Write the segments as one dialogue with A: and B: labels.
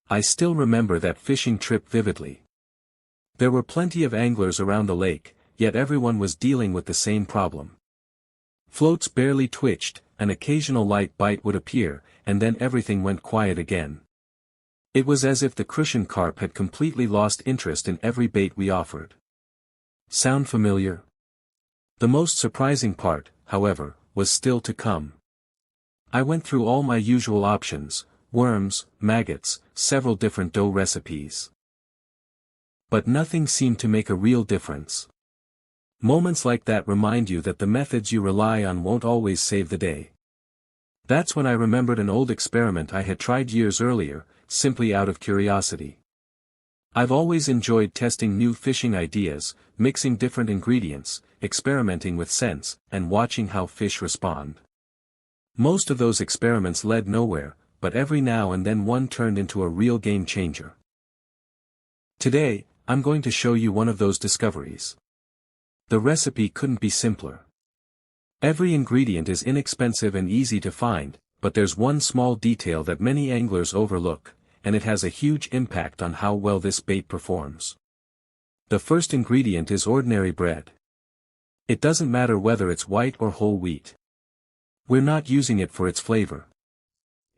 A: I still remember that fishing trip vividly. There were plenty of anglers around the lake, yet everyone was dealing with the same problem. Floats barely twitched, an occasional light bite would appear, and then everything went quiet again. It was as if the Crucian carp had completely lost interest in every bait we offered. Sound familiar? The most surprising part, however, was still to come. I went through all my usual options: worms, maggots, several different dough recipes. But nothing seemed to make a real difference. Moments like that remind you that the methods you rely on won't always save the day. That's when I remembered an old experiment I had tried years earlier, simply out of curiosity. I've always enjoyed testing new fishing ideas, mixing different ingredients, experimenting with scents, and watching how fish respond. Most of those experiments led nowhere, but every now and then one turned into a real game changer. Today, I'm going to show you one of those discoveries. The recipe couldn't be simpler. Every ingredient is inexpensive and easy to find, but there's one small detail that many anglers overlook, and it has a huge impact on how well this bait performs. The first ingredient is ordinary bread. It doesn't matter whether it's white or whole wheat. We're not using it for its flavor.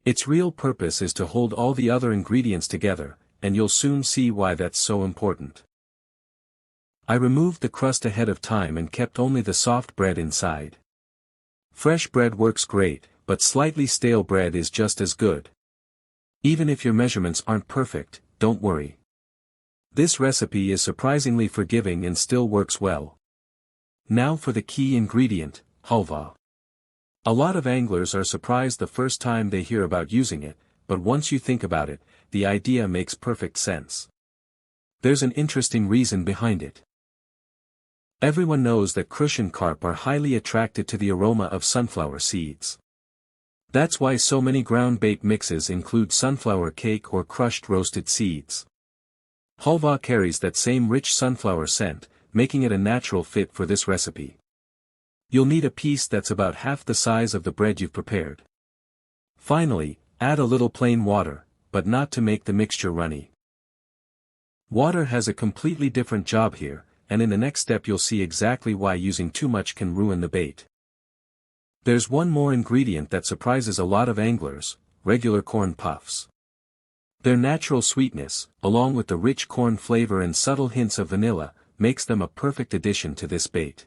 A: Its real purpose is to hold all the other ingredients together, and you'll soon see why that's so important. I removed the crust ahead of time and kept only the soft bread inside. Fresh bread works great, but slightly stale bread is just as good. Even if your measurements aren't perfect, don't worry. This recipe is surprisingly forgiving and still works well. Now for the key ingredient, halva. A lot of anglers are surprised the first time they hear about using it, but once you think about it, the idea makes perfect sense. There's an interesting reason behind it. Everyone knows that Crucian carp are highly attracted to the aroma of sunflower seeds. That's why so many ground bait mixes include sunflower cake or crushed roasted seeds. Halva carries that same rich sunflower scent, making it a natural fit for this recipe. You'll need a piece that's about half the size of the bread you've prepared. Finally, add a little plain water, but not to make the mixture runny. Water has a completely different job here, and in the next step you'll see exactly why using too much can ruin the bait. There's one more ingredient that surprises a lot of anglers: regular corn puffs. Their natural sweetness, along with the rich corn flavor and subtle hints of vanilla, makes them a perfect addition to this bait.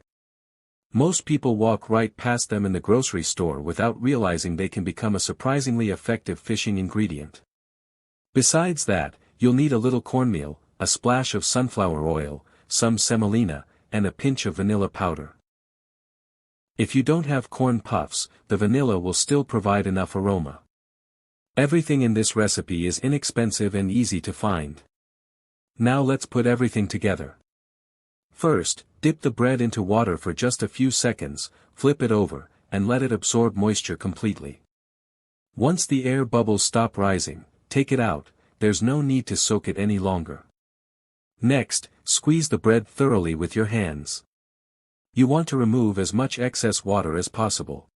A: Most people walk right past them in the grocery store without realizing they can become a surprisingly effective fishing ingredient. Besides that, you'll need a little cornmeal, a splash of sunflower oil, some semolina, and a pinch of vanilla powder. If you don't have corn puffs, the vanilla will still provide enough aroma. Everything in this recipe is inexpensive and easy to find. Now let's put everything together. First, dip the bread into water for just a few seconds, flip it over, and let it absorb moisture completely. Once the air bubbles stop rising, take it out. There's no need to soak it any longer. Next, squeeze the bread thoroughly with your hands. You want to remove as much excess water as possible.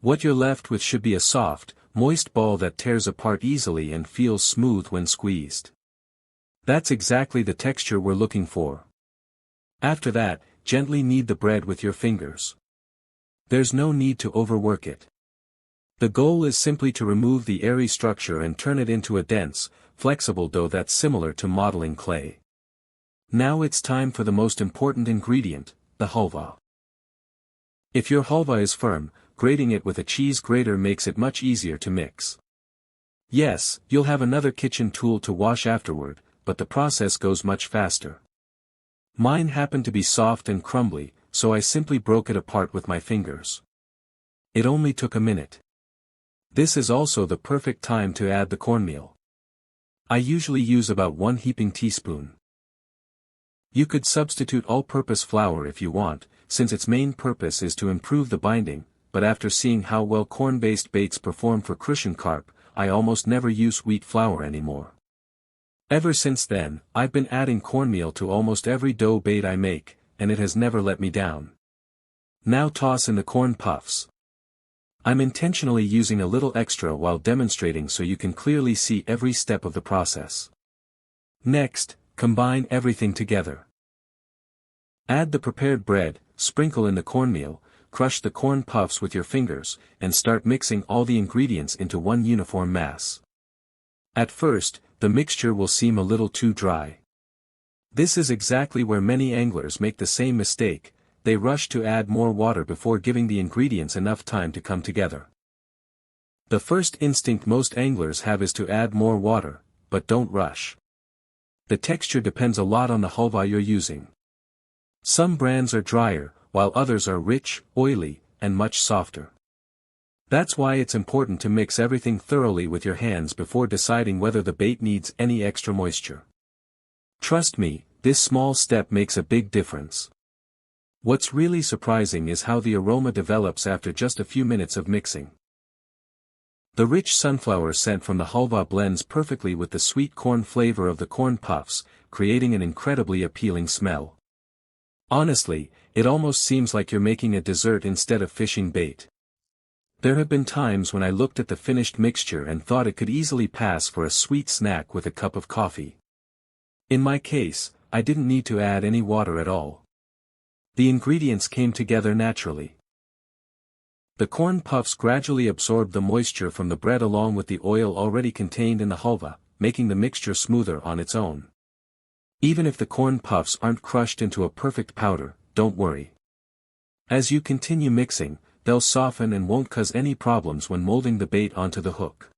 A: What you're left with should be a soft, moist ball that tears apart easily and feels smooth when squeezed. That's exactly the texture we're looking for. After that, gently knead the bread with your fingers. There's no need to overwork it. The goal is simply to remove the airy structure and turn it into a dense, flexible dough that's similar to modeling clay. Now it's time for the most important ingredient, the halva. If your halva is firm, grating it with a cheese grater makes it much easier to mix. Yes, you'll have another kitchen tool to wash afterward, but the process goes much faster. Mine happened to be soft and crumbly, so I simply broke it apart with my fingers. It only took a minute. This is also the perfect time to add the cornmeal. I usually use about 1 heaping teaspoon. You could substitute all-purpose flour if you want, since its main purpose is to improve the binding, but after seeing how well corn-based baits perform for Crucian carp, I almost never use wheat flour anymore. Ever since then, I've been adding cornmeal to almost every dough bait I make, and it has never let me down. Now toss in the corn puffs. I'm intentionally using a little extra while demonstrating so you can clearly see every step of the process. Next, combine everything together. Add the prepared bread, sprinkle in the cornmeal, crush the corn puffs with your fingers, and start mixing all the ingredients into one uniform mass. At first, the mixture will seem a little too dry. This is exactly where many anglers make the same mistake. They rush to add more water before giving the ingredients enough time to come together. The first instinct most anglers have is to add more water, but don't rush. The texture depends a lot on the halva you're using. Some brands are drier, while others are rich, oily, and much softer. That's why it's important to mix everything thoroughly with your hands before deciding whether the bait needs any extra moisture. Trust me, this small step makes a big difference. What's really surprising is how the aroma develops after just a few minutes of mixing. The rich sunflower scent from the halva blends perfectly with the sweet corn flavor of the corn puffs, creating an incredibly appealing smell. Honestly, it almost seems like you're making a dessert instead of fishing bait. There have been times when I looked at the finished mixture and thought it could easily pass for a sweet snack with a cup of coffee. In my case, I didn't need to add any water at all. The ingredients came together naturally. The corn puffs gradually absorbed the moisture from the bread along with the oil already contained in the halva, making the mixture smoother on its own. Even if the corn puffs aren't crushed into a perfect powder, don't worry. As you continue mixing, they'll soften and won't cause any problems when molding the bait onto the hook.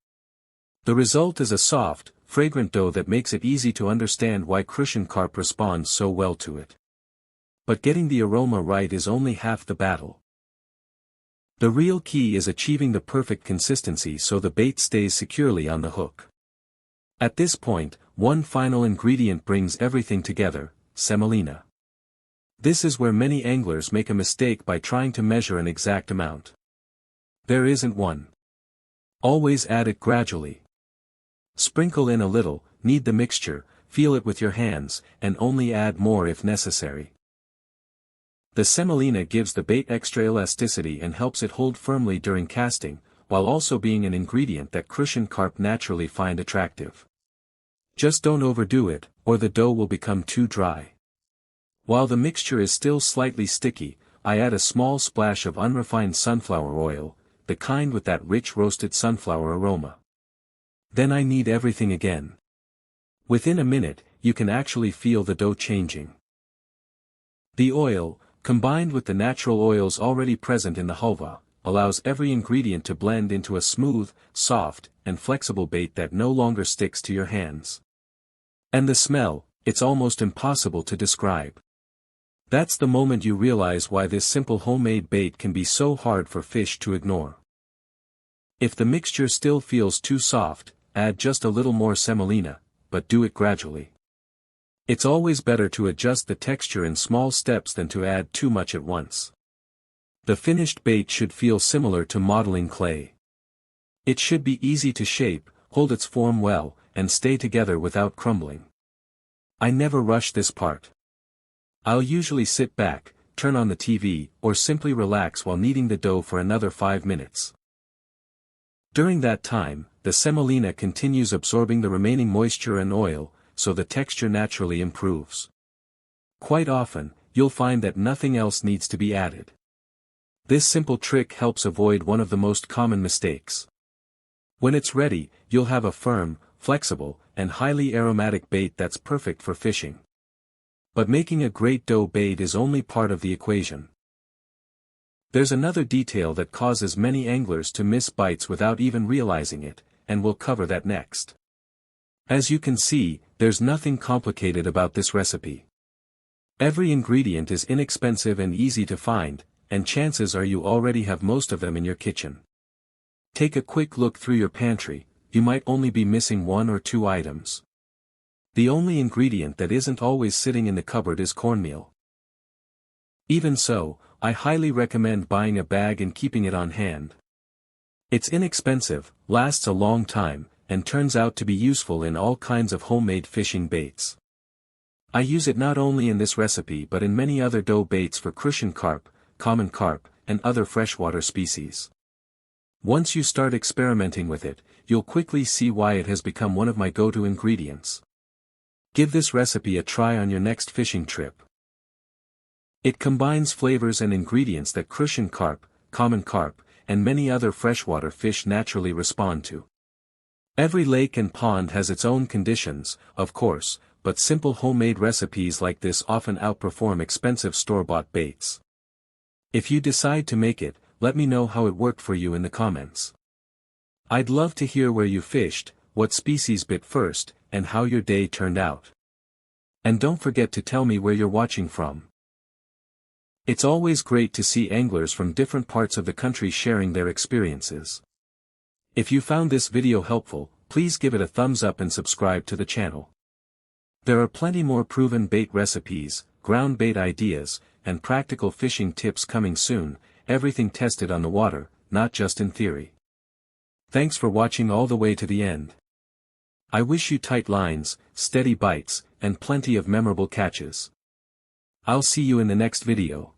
A: The result is a soft, fragrant dough that makes it easy to understand why Crucian Carp responds so well to it. But getting the aroma right is only half the battle. The real key is achieving the perfect consistency so the bait stays securely on the hook. At this point, one final ingredient brings everything together: semolina. This is where many anglers make a mistake by trying to measure an exact amount. There isn't one. Always add it gradually. Sprinkle in a little, knead the mixture, feel it with your hands, and only add more if necessary. The semolina gives the bait extra elasticity and helps it hold firmly during casting, while also being an ingredient that Crucian Carp naturally find attractive. Just don't overdo it, or the dough will become too dry. While the mixture is still slightly sticky, I add a small splash of unrefined sunflower oil, the kind with that rich roasted sunflower aroma. Then I knead everything again. Within a minute, you can actually feel the dough changing. The oil, combined with the natural oils already present in the halva, allows every ingredient to blend into a smooth, soft, and flexible bait that no longer sticks to your hands. And the smell, it's almost impossible to describe. That's the moment you realize why this simple homemade bait can be so hard for fish to ignore. If the mixture still feels too soft, add just a little more semolina, but do it gradually. It's always better to adjust the texture in small steps than to add too much at once. The finished bait should feel similar to modeling clay. It should be easy to shape, hold its form well, and stay together without crumbling. I never rush this part. I'll usually sit back, turn on the TV, or simply relax while kneading the dough for another 5 minutes. During that time, the semolina continues absorbing the remaining moisture and oil, so the texture naturally improves. Quite often, you'll find that nothing else needs to be added. This simple trick helps avoid one of the most common mistakes. When it's ready, you'll have a firm, flexible, and highly aromatic bait that's perfect for fishing. But making a great dough bait is only part of the equation. There's another detail that causes many anglers to miss bites without even realizing it, and we'll cover that next. As you can see, there's nothing complicated about this recipe. Every ingredient is inexpensive and easy to find, and chances are you already have most of them in your kitchen. Take a quick look through your pantry, you might only be missing 1 or 2 items. The only ingredient that isn't always sitting in the cupboard is cornmeal. Even so, I highly recommend buying a bag and keeping it on hand. It's inexpensive, lasts a long time, and turns out to be useful in all kinds of homemade fishing baits. I use it not only in this recipe but in many other dough baits for Crucian carp, common carp, and other freshwater species. Once you start experimenting with it, you'll quickly see why it has become one of my go-to ingredients. Give this recipe a try on your next fishing trip. It combines flavors and ingredients that Crucian carp, common carp, and many other freshwater fish naturally respond to. Every lake and pond has its own conditions, of course, but simple homemade recipes like this often outperform expensive store-bought baits. If you decide to make it, let me know how it worked for you in the comments. I'd love to hear where you fished, what species bit first, and how your day turned out. And don't forget to tell me where you're watching from. It's always great to see anglers from different parts of the country sharing their experiences. If you found this video helpful, please give it a thumbs up and subscribe to the channel. There are plenty more proven bait recipes, ground bait ideas, and practical fishing tips coming soon, everything tested on the water, not just in theory. Thanks for watching all the way to the end. I wish you tight lines, steady bites, and plenty of memorable catches. I'll see you in the next video.